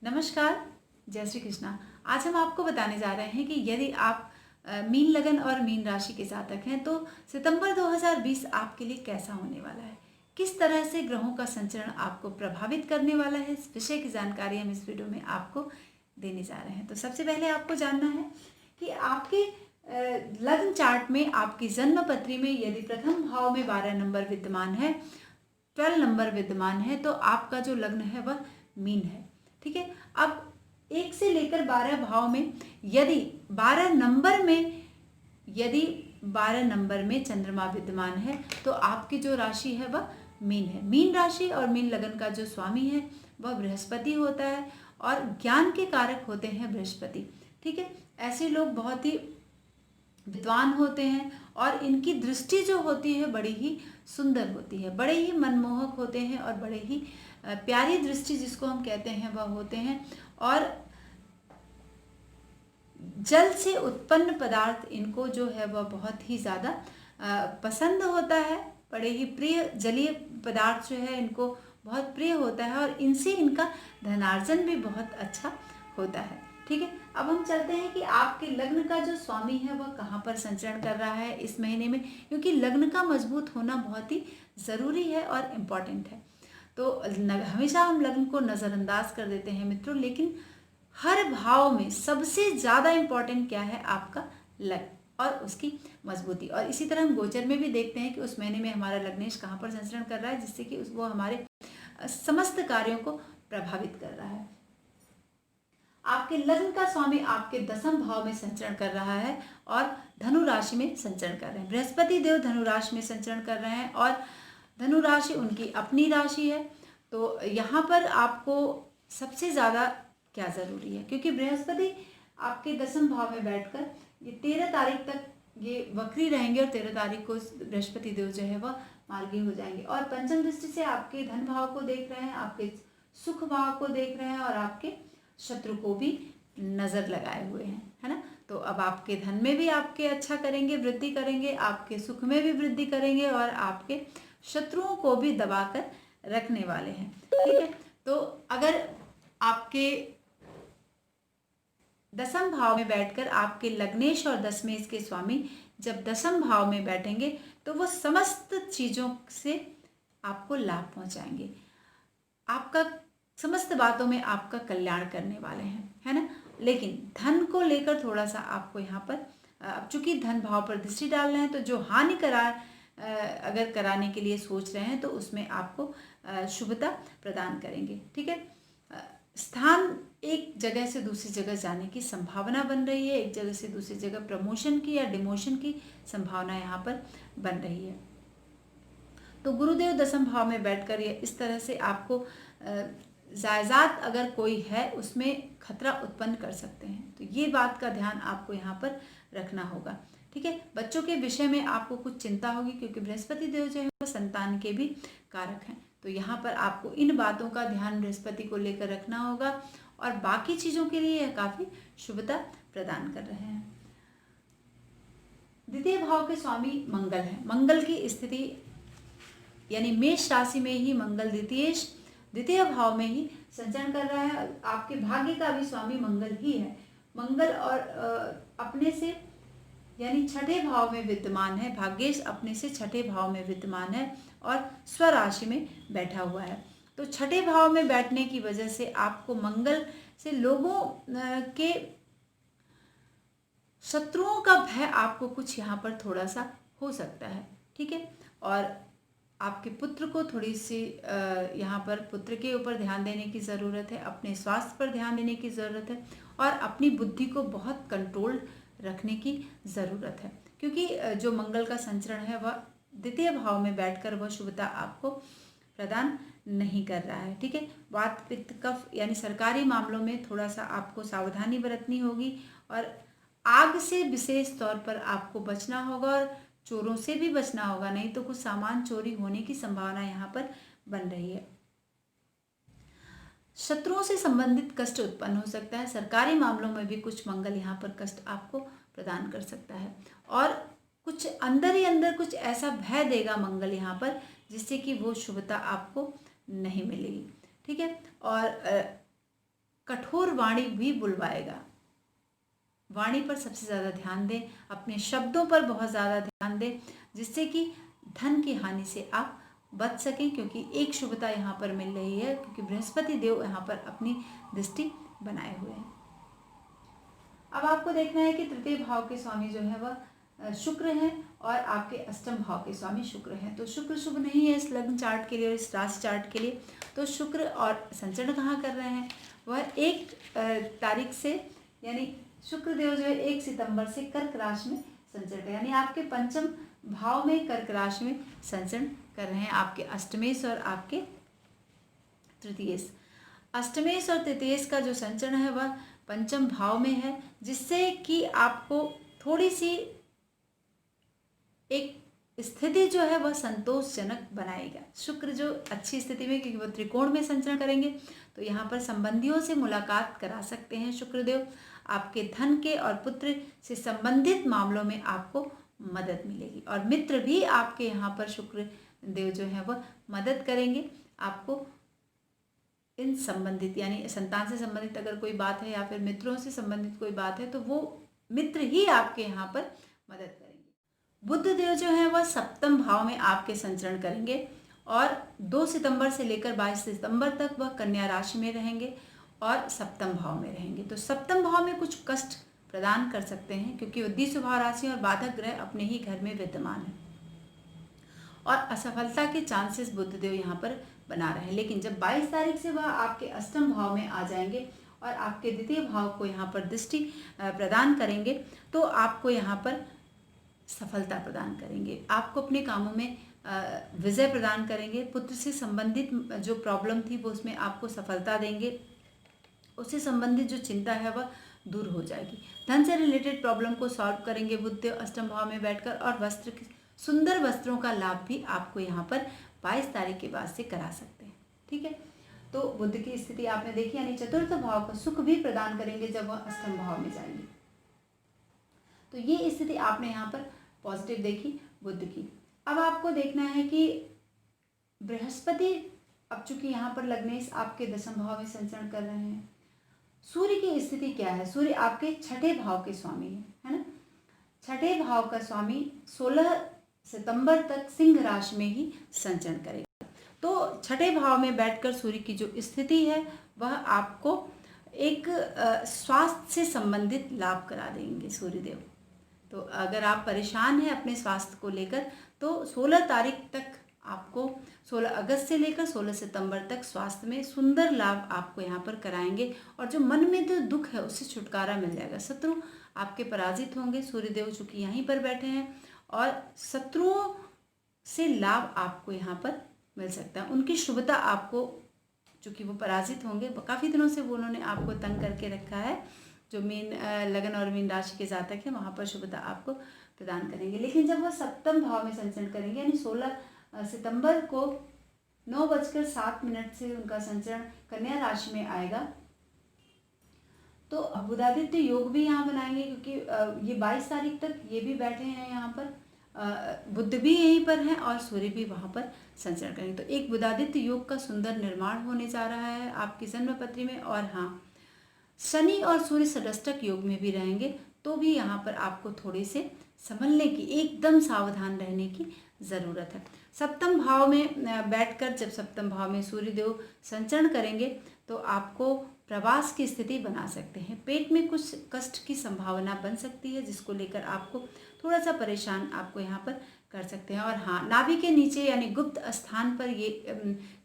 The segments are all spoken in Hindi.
नमस्कार, जय श्री कृष्णा। आज हम आपको बताने जा रहे हैं कि यदि आप मीन लगन और मीन राशि के जातक हैं तो सितंबर 2020 आपके लिए कैसा होने वाला है, किस तरह से ग्रहों का संचरण आपको प्रभावित करने वाला है, इस विषय की जानकारी हम इस वीडियो में आपको देने जा रहे हैं। तो सबसे पहले आपको जानना है कि आपके लग्न चार्ट में, आपकी जन्म पत्री में यदि प्रथम भाव में 12 नंबर विद्यमान है, 12 नंबर विद्यमान है, तो आपका जो लग्न है वह मीन है। ठीक है। अब 1 से लेकर 12 भाव में यदि 12 नंबर में चंद्रमा विद्यमान है तो आपकी जो राशि है वह मीन है। मीन राशि और मीन लगन का जो स्वामी है वह बृहस्पति होता है और ज्ञान के कारक होते हैं बृहस्पति। ठीक है। ऐसे लोग बहुत ही विद्वान होते हैं और इनकी दृष्टि जो होती है बड़ी ही सुंदर होती है, बड़े ही मनमोहक होते हैं और बड़े ही प्यारी दृष्टि जिसको हम कहते हैं वह होते हैं। और जल से उत्पन्न पदार्थ इनको जो है वह बहुत ही ज़्यादा पसंद होता है, बड़े ही प्रिय जलीय पदार्थ जो है इनको बहुत प्रिय होता है और इनसे इनका धनार्जन भी बहुत अच्छा होता है। ठीक है। अब हम चलते हैं कि आपके लग्न का जो स्वामी है वह कहाँ पर संचरण कर रहा है इस महीने में, क्योंकि लग्न का मजबूत होना बहुत ही ज़रूरी है और इम्पॉर्टेंट है। तो हमेशा हम लग्न को नज़रअंदाज कर देते हैं मित्रों, लेकिन हर भाव में सबसे ज़्यादा इम्पॉर्टेंट क्या है, आपका लग्न और उसकी मजबूती। और इसी तरह हम गोचर में भी देखते हैं कि उस महीने में हमारा लग्नेश कहाँ पर संचरण कर रहा है, जिससे कि वो हमारे समस्त कार्यों को प्रभावित कर रहा है। आपके लग्न का स्वामी आपके 10वें भाव में संचरण कर रहा है और धनु राशि में संचरण कर रहे हैं। बृहस्पति देव धनु राशि में संचरण कर रहे हैं और धनु राशि उनकी अपनी राशि है। तो यहाँ पर आपको सबसे ज़्यादा क्या ज़रूरी है, क्योंकि बृहस्पति आपके 10वें भाव में बैठकर ये 13 तारीख तक ये वक्री रहेंगे और 13 तारीख को बृहस्पति देव जो है वह मार्गी हो जाएंगे और पंचम दृष्टि से आपके धन भाव को देख रहे हैं, आपके सुख भाव को देख रहे हैं और आपके शत्रु को भी नज़र लगाए हुए हैं, है ना। तो अब आपके धन में भी आपके अच्छा करेंगे, वृद्धि करेंगे, आपके सुख में भी वृद्धि करेंगे और आपके शत्रुओं को भी दबाकर रखने वाले हैं। ठीक है। तो अगर आपके 10वें भाव में बैठकर आपके लग्नेश और दशमेश के स्वामी जब 10वें भाव में बैठेंगे तो वो समस्त चीज़ों से आपको लाभ पहुंचाएंगे, आपका समस्त बातों में आपका कल्याण करने वाले हैं, है ना। लेकिन धन को लेकर थोड़ा सा आपको यहाँ पर, अब चूंकि धन भाव पर दृष्टि डाल रहे हैं तो जो हानि अगर कराने के लिए सोच रहे हैं तो उसमें आपको शुभता प्रदान करेंगे। ठीक है। स्थान एक जगह से दूसरी जगह जाने की संभावना बन रही है, एक जगह से दूसरी जगह प्रमोशन की या डिमोशन की संभावना यहाँ पर बन रही है। तो गुरुदेव 10वें भाव में बैठकर ये इस तरह से आपको जायदाद अगर कोई है उसमें खतरा उत्पन्न कर सकते हैं, तो ये बात का ध्यान आपको यहाँ पर रखना होगा। ठीक है। बच्चों के विषय में आपको कुछ चिंता होगी, क्योंकि बृहस्पति देव जो है वो संतान के भी कारक हैं। तो यहाँ पर आपको इन बातों का ध्यान बृहस्पति को लेकर रखना होगा और बाकी चीज़ों के लिए यह काफ़ी शुभता प्रदान कर रहे हैं। द्वितीय भाव के स्वामी मंगल है। मंगल की स्थिति यानी मेष राशि में ही मंगल द्वितीय भाव में ही संचरण कर रहा है। आपके भाग्य का भी स्वामी मंगल ही है। मंगल और अपने से यानी 6ठे भाव में विद्यमान है, भाग्येश अपने से 6ठे भाव में विद्यमान है और स्वराशि में बैठा हुआ है। तो 6ठे भाव में बैठने की वजह से आपको मंगल से लोगों के शत्रुओं का भय आपको कुछ यहाँ पर थोड़ा सा हो सकता है। ठीक है। और आपके पुत्र को थोड़ी सी यहाँ पर पुत्र के ऊपर ध्यान देने की ज़रूरत है, अपने स्वास्थ्य पर ध्यान देने की ज़रूरत है और अपनी बुद्धि को बहुत कंट्रोल रखने की ज़रूरत है, क्योंकि जो मंगल का संचरण है वह द्वितीय भाव में बैठकर वह शुभता आपको प्रदान नहीं कर रहा है। ठीक है। वात पित्त कफ यानी सरकारी मामलों में थोड़ा सा आपको सावधानी बरतनी होगी और आग से विशेष तौर पर आपको बचना होगा और चोरों से भी बचना होगा, नहीं तो कुछ सामान चोरी होने की संभावना यहाँ पर बन रही है। शत्रुओं से संबंधित कष्ट उत्पन्न हो सकता है। सरकारी मामलों में भी कुछ मंगल यहाँ पर कष्ट आपको प्रदान कर सकता है और कुछ अंदर ही अंदर कुछ ऐसा भय देगा मंगल यहाँ पर, जिससे कि वो शुभता आपको नहीं मिलेगी। ठीक है। और मधुर वाणी भी बुलवाएगा। वाणी पर सबसे ज़्यादा ध्यान दें, अपने शब्दों पर बहुत ज़्यादा ध्यान दें, जिससे कि धन की हानि से आप बच सकें, क्योंकि एक शुभता यहाँ पर मिल रही है, क्योंकि बृहस्पति देव यहाँ पर अपनी दृष्टि बनाए हुए हैं। अब आपको देखना है कि तृतीय भाव के स्वामी जो है वह शुक्र हैं और आपके अष्टम भाव के स्वामी शुक्र हैं। तो शुक्र शुभ नहीं है इस लग्न चार्ट के लिए और इस राशि चार्ट के लिए। तो शुक्र और संचरण कहाँ कर रहे हैं, वह 1 तारीख से, यानी शुक्र देव जो है 1 सितंबर से कर्क राशि में संचरण कर, यानी आपके पंचम भाव में कर्क राशि में संचरण कर रहे हैं, आपके अष्टमेश और आपके तृतीयेश। अष्टमेश और तृतीयेश का जो संचरण है वह पंचम भाव में है, जिससे कि आपको थोड़ी सी एक स्थिति जो है वह संतोषजनक बनाएगा। शुक्र जो अच्छी स्थिति में, क्योंकि वह त्रिकोण में संचरण करेंगे, तो यहाँ पर संबंधियों से मुलाकात करा सकते हैं शुक्रदेव। आपके धन के और पुत्र से संबंधित मामलों में आपको मदद मिलेगी, और मित्र भी आपके यहाँ पर शुक्र देव जो है वह मदद करेंगे आपको इन संबंधित, यानी संतान से संबंधित अगर कोई बात है या फिर मित्रों से संबंधित कोई बात है, तो वो मित्र ही आपके यहाँ पर मदद करेंगे। बुध देव जो है वह सप्तम भाव में आपके संचरण करेंगे, और 2 सितंबर से लेकर 22 सितंबर तक वह कन्या राशि में रहेंगे और सप्तम भाव में रहेंगे। तो सप्तम भाव में कुछ कष्ट प्रदान कर सकते हैं, क्योंकि वह द्विस्वभाव राशि और बाधक ग्रह अपने ही घर में विद्यमान है, और असफलता के चांसेस बुध देव यहाँ पर बना रहे हैं। लेकिन जब 22 तारीख से वह आपके अष्टम भाव में आ जाएंगे और आपके द्वितीय भाव को यहाँ पर दृष्टि प्रदान करेंगे, तो आपको यहाँ पर सफलता प्रदान करेंगे, आपको अपने कामों में विजय प्रदान करेंगे। पुत्र से संबंधित जो प्रॉब्लम थी वो उसमें आपको सफलता देंगे, उससे संबंधित जो चिंता है वह दूर हो जाएगी। धन से रिलेटेड प्रॉब्लम को सॉल्व करेंगे बुध देव अष्टम भाव में बैठकर, और सुंदर वस्त्रों का लाभ भी आपको यहाँ पर 22 तारीख के बाद से करा सकते हैं। ठीक है, तो बुध की स्थिति आपने देखी, यानी चतुर्थ भाव का सुख भी प्रदान करेंगे जब वह अष्टम भाव में जाएंगे। तो ये स्थिति आपने यहाँ पर पॉजिटिव देखी बुध की। अब आपको देखना है कि बृहस्पति, अब चूंकि यहाँ पर लग्नेश आपके दशम भाव में संचरण कर रहे हैं, सूर्य की स्थिति क्या है, सूर्य आपके छठे भाव के स्वामी है ना। छठे भाव का स्वामी 16 सितंबर तक सिंह राशि में ही संचरण करेगा। तो छठे भाव में बैठकर सूर्य की जो स्थिति है वह आपको एक स्वास्थ्य से संबंधित लाभ करा देंगे सूर्यदेव। तो अगर आप परेशान हैं अपने स्वास्थ्य को लेकर, तो 16 तारीख तक आपको, 16 अगस्त से लेकर 16 सितंबर तक स्वास्थ्य में सुंदर लाभ आपको यहाँ पर कराएंगे, और जो मन में जो दुख है उससे छुटकारा मिल जाएगा। शत्रु आपके पराजित होंगे, सूर्यदेव चूंकि यहीं पर बैठे हैं, और शत्रुओं से लाभ आपको यहाँ पर मिल सकता है। उनकी शुभता आपको, चूँकि वो पराजित होंगे, काफ़ी दिनों से वो उन्होंने आपको तंग करके रखा है, जो मीन लगन और मीन राशि के जातक हैं वहाँ पर शुभता आपको प्रदान करेंगे। लेकिन जब वो सप्तम भाव में संचरण करेंगे, यानी 16 सितंबर को 9:07 से उनका संचरण कन्या राशि में आएगा, तो बुधादित्य योग भी यहाँ बनाएंगे, क्योंकि ये 22 तारीख तक ये भी बैठे हैं यहाँ पर, बुध भी यहीं पर हैं और सूर्य भी वहाँ पर संचरण करेंगे। तो एक बुधादित्य योग का सुंदर निर्माण होने जा रहा है आपकी जन्म पत्री में। और हाँ, शनि और सूर्य षष्टक योग में भी रहेंगे, तो भी यहाँ पर आपको थोड़े से संभलने की, एकदम सावधान रहने की ज़रूरत है। सप्तम भाव में बैठकर जब सप्तम भाव में सूर्यदेव संचरण करेंगे, तो आपको प्रवास की स्थिति बना सकते हैं। पेट में कुछ कष्ट की संभावना बन सकती है, जिसको लेकर आपको थोड़ा सा परेशान आपको यहाँ पर कर सकते हैं। और हाँ, नाभि के नीचे यानी गुप्त स्थान पर ये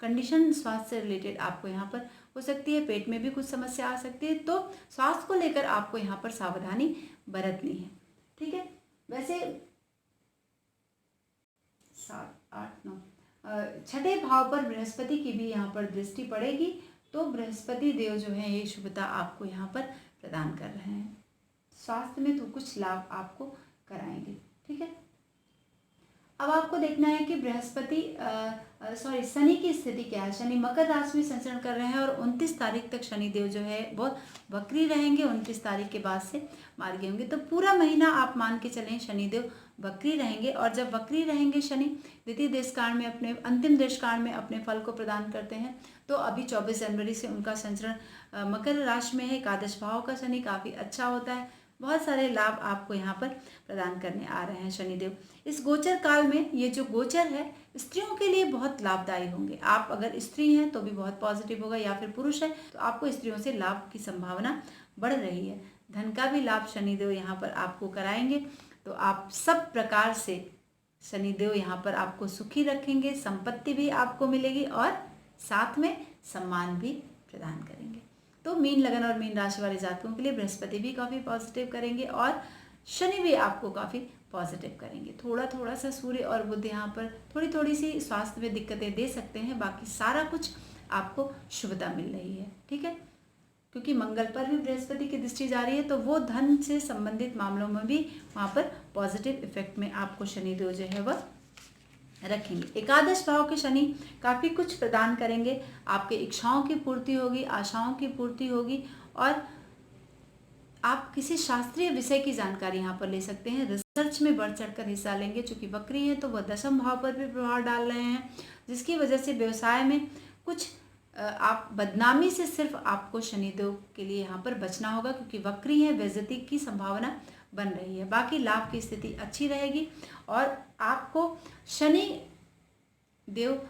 कंडीशन स्वास्थ्य से रिलेटेड आपको यहाँ पर हो सकती है। पेट में भी कुछ समस्या आ सकती है, तो स्वास्थ्य को लेकर आपको यहाँ पर सावधानी बरतनी है। ठीक है, वैसे 7, 8, 9 छठे भाव पर बृहस्पति की भी यहाँ पर दृष्टि पड़ेगी, तो बृहस्पति देव जो है ये शुभता आपको यहाँ पर प्रदान कर रहे हैं। स्वास्थ्य में तो कुछ लाभ आपको कराएंगे। ठीक है, अब आपको देखना है कि शनि की स्थिति क्या है। शनि मकर राशि में संचरण कर रहे हैं और 29 तारीख तक शनिदेव जो है वो वक्री रहेंगे। 29 तारीख के बाद से मार्गी होंगे। तो पूरा महीना आप मान के चलें शनिदेव वक्री रहेंगे। और जब वक्री रहेंगे शनि द्वितीय देशकाल में अपने अंतिम देशकाल में अपने फल को प्रदान करते हैं। तो अभी 24 जनवरी से उनका संचरण मकर राशि में है। एकादश भाव का शनि काफ़ी अच्छा होता है। बहुत सारे लाभ आपको यहाँ पर प्रदान करने आ रहे हैं शनिदेव। इस गोचर काल में ये जो गोचर है स्त्रियों के लिए बहुत लाभदायी होंगे। आप अगर स्त्री हैं तो भी बहुत पॉजिटिव होगा, या फिर पुरुष है तो आपको स्त्रियों से लाभ की संभावना बढ़ रही है। धन का भी लाभ शनिदेव यहाँ पर आपको कराएंगे। तो आप सब प्रकार से शनिदेव यहाँ पर आपको सुखी रखेंगे, संपत्ति भी आपको मिलेगी और साथ में सम्मान भी प्रदान करेंगे। तो मीन लगन और मीन राशि वाले जातकों के लिए बृहस्पति भी काफ़ी पॉजिटिव करेंगे और शनि भी आपको काफ़ी पॉजिटिव करेंगे। थोड़ा थोड़ा सा सूर्य और बुध यहाँ पर थोड़ी थोड़ी सी स्वास्थ्य में दिक्कतें दे सकते हैं, बाकी सारा कुछ आपको शुभता मिल रही है। ठीक है, क्योंकि मंगल पर भी बृहस्पति की दृष्टि जा रही है, तो वो धन से संबंधित मामलों में भी वहाँ पर पॉजिटिव इफेक्ट में आपको शनिदेव जो है वह रखेंगे। एकादश भाव के शनि काफ़ी कुछ प्रदान करेंगे। आपके इच्छाओं की पूर्ति होगी, आशाओं की पूर्ति होगी और आप किसी शास्त्रीय विषय की जानकारी यहाँ पर ले सकते हैं। रिसर्च में बढ़ चढ़कर हिस्सा लेंगे। चूँकि वक्री है तो वह दशम भाव पर भी प्रभाव डाल रहे हैं, जिसकी वजह से व्यवसाय में कुछ आप बदनामी से सिर्फ आपको शनिदेव के लिए यहाँ पर बचना होगा, क्योंकि वक्री है, बेइज्जती की संभावना बन रही है। बाकी लाभ की स्थिति अच्छी रहेगी और आपको शनि देव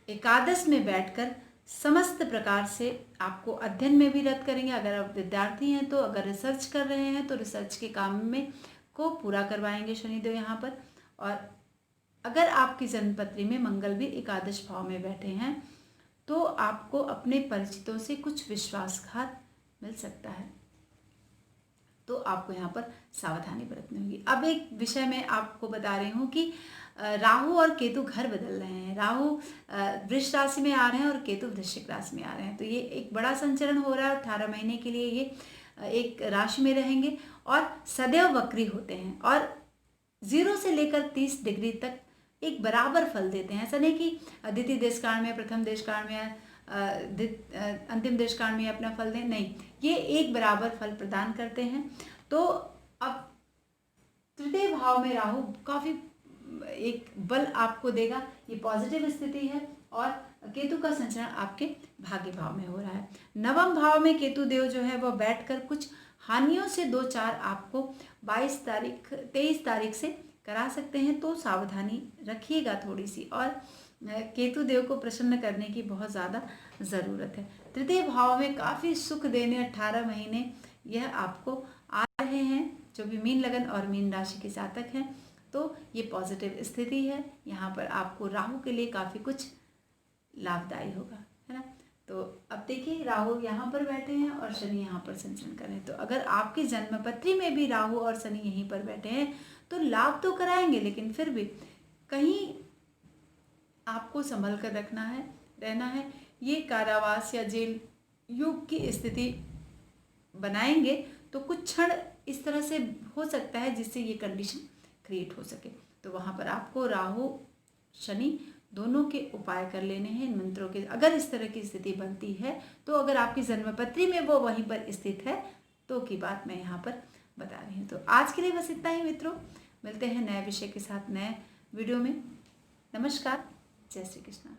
एकादश में बैठकर समस्त प्रकार से आपको अध्ययन में भी रत करेंगे। अगर आप विद्यार्थी हैं तो, अगर रिसर्च कर रहे हैं तो रिसर्च के काम में को पूरा करवाएंगे शनिदेव यहाँ पर। और अगर आपकी जन्मपत्री में मंगल भी एकादश भाव में बैठे हैं तो आपको अपने परिचितों से कुछ विश्वासघात मिल सकता है, तो आपको यहाँ पर सावधानी बरतनी होगी। अब एक विषय मैं आपको बता रही हूँ कि राहु और केतु घर बदल रहे हैं। राहु वृष राशि में आ रहे हैं और केतु वृश्चिक राशि में आ रहे हैं। तो ये एक बड़ा संचरण हो रहा है। 18 महीने के लिए ये एक राशि में रहेंगे और सदैव वक्री होते हैं और 0 से लेकर 30 डिग्री तक एक बराबर फल देते हैं। ऐसा नहीं कि द्वितीय देशकाल में, प्रथम देशकाल में, अंतिम देशकाल में अपना फल दें, नहीं, ये एक बराबर फल प्रदान करते हैं। तो अब तृतीय भाव में राहु काफ़ी एक बल आपको देगा, ये पॉजिटिव स्थिति है। और केतु का संचरण आपके भाग्य भाव में हो रहा है। नवम भाव में केतु देव जो है वह बैठकर कुछ हानियों से 2-4 आपको 23 तारीख से करा सकते हैं, तो सावधानी रखिएगा थोड़ी सी। और केतु देव को प्रसन्न करने की बहुत ज़्यादा ज़रूरत है। तृतीय भाव में काफ़ी सुख देने 18 महीने यह आपको आ रहे हैं, जो भी मीन लगन और मीन राशि के जातक हैं। तो ये पॉजिटिव स्थिति है। यहाँ पर आपको राहु के लिए काफ़ी कुछ लाभदायी होगा, है ना। तो अब देखिए, राहु यहाँ पर बैठे हैं और शनि यहाँ पर संचरण कर रहे हैं। तो अगर आपकी जन्मपत्री में भी राहु और शनि यहीं पर बैठे हैं तो लाभ तो कराएंगे, लेकिन फिर भी कहीं आपको संभल कर रहना है। ये कारावास या जेल युग की स्थिति बनाएंगे, तो कुछ क्षण इस तरह से हो सकता है जिससे ये कंडीशन क्रिएट हो सके। तो वहाँ पर आपको राहु शनि दोनों के उपाय कर लेने हैं इन मंत्रों के। अगर इस तरह की स्थिति बनती है तो अगर आपकी जन्मपत्री में वो वहीं पर स्थित है तो की बात मैं यहाँ पर बता रही हूँ। तो आज के लिए बस इतना ही मित्रों, मिलते हैं नए विषय के साथ नए वीडियो में। नमस्कार, जय श्री कृष्ण।